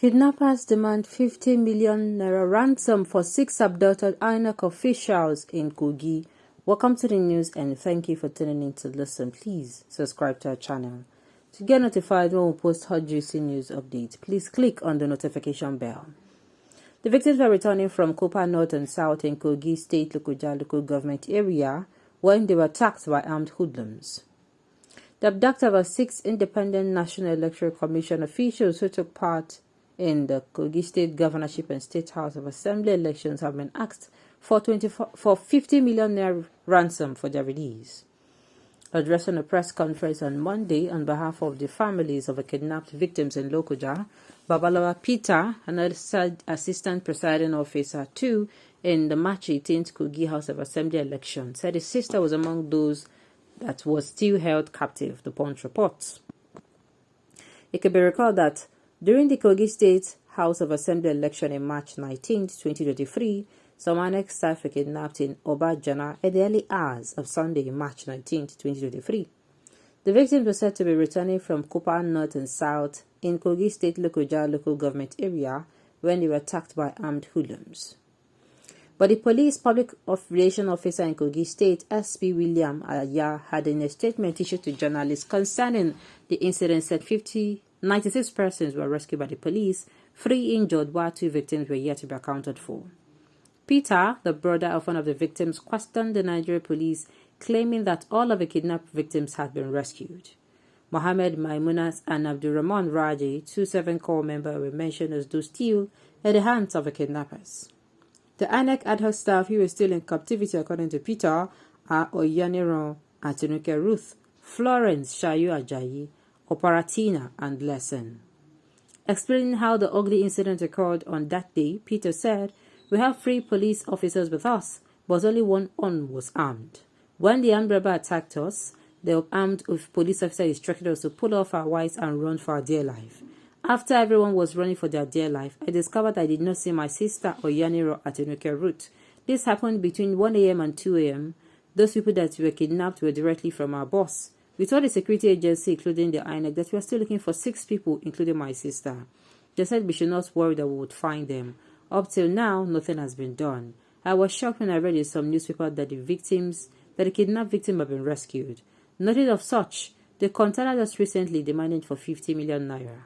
Kidnappers demand 50 million naira ransom for 6 abducted Inec officials in Kogi. Welcome to the news and thank you for tuning in to listen. Please subscribe to our channel. To get notified when we post hot juicy news updates, please click on the notification bell. The victims were returning from Kopa North and South in Kogi State local government area when they were attacked by armed hoodlums. The abductors were 6 independent National Electoral Commission officials who took part in the Kogi State Governorship and State House of Assembly elections have been asked for 50 million naira ransom for their release. Addressing a press conference on Monday on behalf of the families of the kidnapped victims in Lokoja, Babalawa Peter, an assistant presiding officer 2 in the March 18th Kogi House of Assembly election, said his sister was among those that was still held captive, the Punch reports. It can be recalled that during the Kogi State House of Assembly election in March 19, 2023, some Inec staff were kidnapped in Ķ11 at the early hours of Sunday, March 19, 2023. The victims were said to be returning from Kopa North and South in Kogi State local government area when they were attacked by armed hoodlums. But the police public relations officer in Kogi State, SP William Aya, had in a statement issued to journalists concerning the incident said 96 persons were rescued by the police, 3 injured while 2 victims were yet to be accounted for. Peter, the brother of one of the victims, questioned the Nigerian police, claiming that all of the kidnapped victims had been rescued. Mohammed Maimunas and Abdurrahman Raji, 2 corps members, were mentioned as those still at the hands of the kidnappers. The Inec ad hoc staff who were still in captivity, according to Peter, are Ķ11, Atinuke Ruth, Florence Shayu Ajayi, Operatina, and Blessing. Explaining how the ugly incident occurred on that day, Peter said, "We have 3 police officers with us, but only one was armed. When the armed robber attacked us, the armed police officer instructed us to pull off our whites and run for our dear life. After everyone was running for their dear life, I discovered I did not see my sister Ķ11 Atinuke Ruth. This happened between 1 a.m. and 2 a.m. Those people that were kidnapped were directly from our boss. We told the security agency, including the Inec, that we are still looking for 6 people, including my sister. They said we should not worry that we would find them. Up till now, nothing has been done. I was shocked when I read in some newspaper that the kidnapped victims have been rescued. Nothing of such. They contacted us recently demanding for 50 million naira.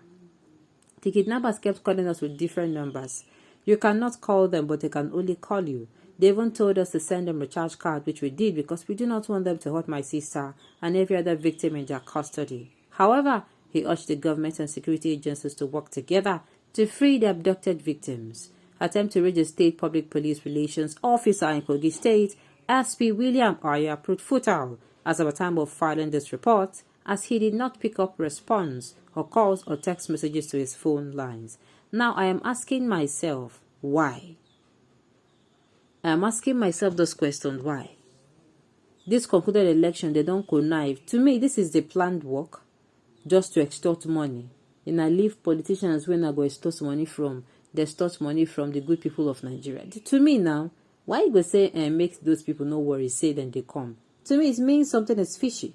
The kidnappers kept calling us with different numbers. You cannot call them, but they can only call you. They even told us to send them a recharge card, which we did because we do not want them to hurt my sister and every other victim in their custody. However, he urged the government and security agencies to work together to free the abducted victims. Attempt to reach the state public police relations officer in Kogi State, SP William Aya, proved futile as of the time of filing this report, as he did not pick up response or calls or text messages to his phone lines. Now I am asking myself, why? I am asking myself those questions, why? This concluded election, they don't connive. To me, this is the planned work just to extort money. And I leave politicians when I go extort money from, they extort money from the good people of Nigeria. To me now, why you go say and make those people no worry, say then they come? To me, it means something is fishy.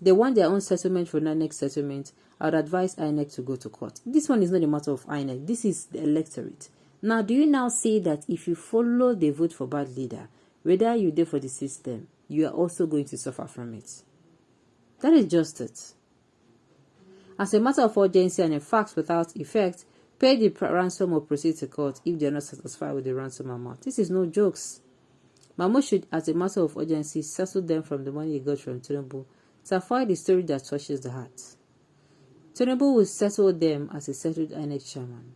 They want their own settlement for the next settlement. I would advise Inec to go to court. This one is not a matter of Inec. This is the electorate. Now, do you now see that if you follow the vote for bad leader, whether you do for the system, you are also going to suffer from it? That is just it. As a matter of urgency and in fact without effect, pay the ransom or proceed to court if they are not satisfied with the ransom amount. This is no jokes. Mamo should, as a matter of urgency, settle them from the money he got from Tinubu to avoid the story that touches the heart. Tinubu will settle them as a settled Inec chairman.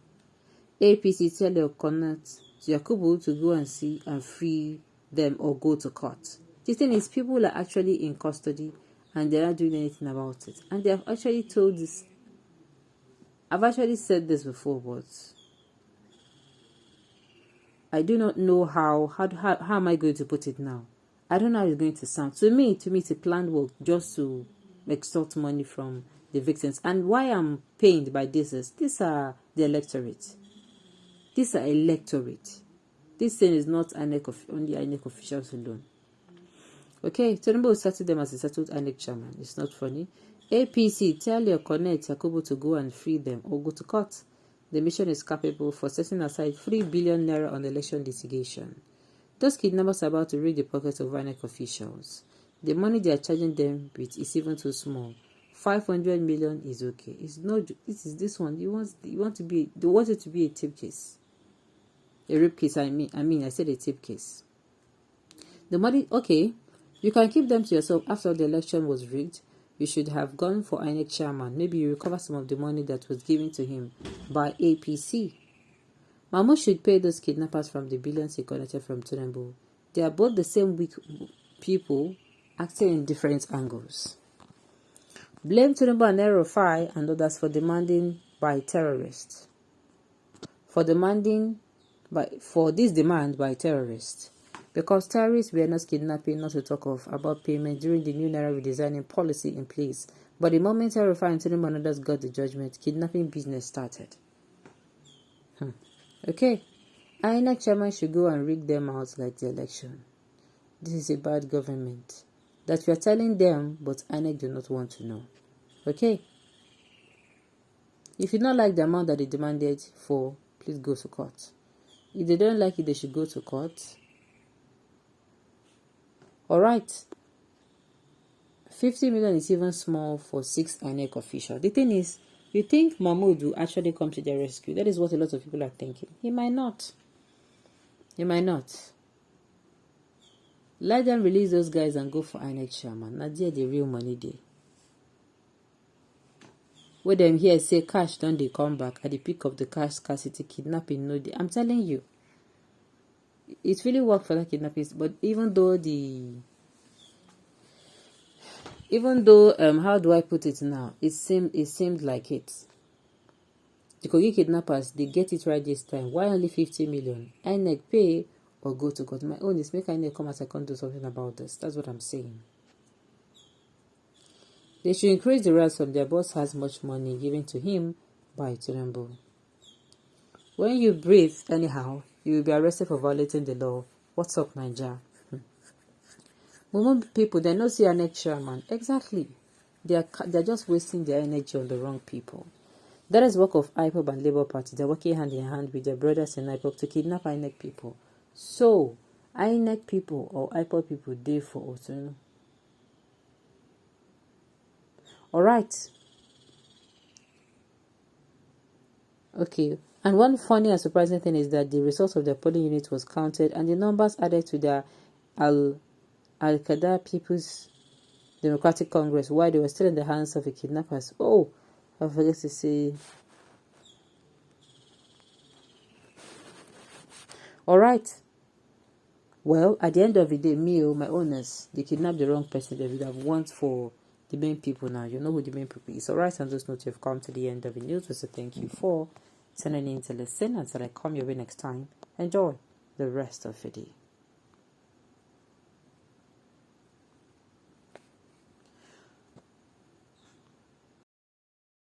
APC tell your connect Yakubu to go and see and free them or go to court. The thing is, people are actually in custody and they're not doing anything about it. And they have actually told this. I've actually said this before, but I do not know how am I going to put it now. I don't know how it's going to sound. To me, it's a planned work just to extort money from the victims. And why I'm pained by this is, these are the electorate. These are electorate. This thing is not only Inec officials alone. Okay, Tinubu will settle them as a settled Inec chairman. It's not funny. APC, tell your connect Yakubu to go and free them or go to court. The mission is capable for setting aside 3 billion naira on election litigation. Those kidnappers are about to rig the pockets of Inec officials. The money they are charging them with is even too small. 500 million is okay. It's no. This one. They want it to be a tip case, a rape case. I said a tip case. The money, okay. You can keep them to yourself. After the election was rigged, you should have gone for Inec chairman. Maybe you recover some of the money that was given to him by APC. Mahmoud should pay those kidnappers from the billions he collected from Ķ²Đn. They are both the same weak people acting in different angles. Blame Ķ²Đn and N50M and others for demanding by terrorists. For this demand by terrorists. Because terrorists were not kidnapping, not to talk of about payment during the new Naira redesigning policy in place. But the moment N50M and Ķ²Đn and others got the judgment, kidnapping business started. Okay, Inec chairman should go and rig them out like the election. This is a bad government. That we are telling them, but Inec do not want to know. Okay? If you don't like the amount that they demanded for, please go to court. If they don't like it, they should go to court. Alright. 50 million is even small for 6 Inec officials. The thing is, you think Mahmoud will actually come to their rescue. That is what a lot of people are thinking. He might not. He might not. Let them release those guys and go for Inec chairman. Now there the real money there. When them here say cash, don't they come back at the peak of the cash scarcity, kidnapping, no day. I'm telling you. It really worked for that kidnapping. But even though how do I put it now? It seemed like it. The Kogi kidnappers, they get it right this time. Why only 50 million? Inec pay or go to court. My own is make Inec come as I can do something about this. That's what I'm saying. They should increase the ransom. Their boss has much money given to him by Ķ²Đn. When you breathe anyhow, you will be arrested for violating the law. What's up, Nigeria? Women people, they don't see Inec chairman. Exactly. They're just wasting their energy on the wrong people. That is work of IPOB and Labour Party. They're working hand in hand with their brothers in IPOB to kidnap Inec people. So, Inec people or IPOB people, they for Ķ²Đn. Alright. Okay. And one funny and surprising thing is that the results of their polling unit was counted and the numbers added to their Al-Qaeda People's Democratic Congress while they were still in the hands of the kidnappers. Oh, I forget to say. Alright. Well, at the end of the day, my owners, they kidnapped the wrong person. They would have won for the main people now. You know who the main people is. Alright, and just note you've come to the end of the news. So thank you for tuning in to listen. Until I come your way next time, enjoy the rest of the day.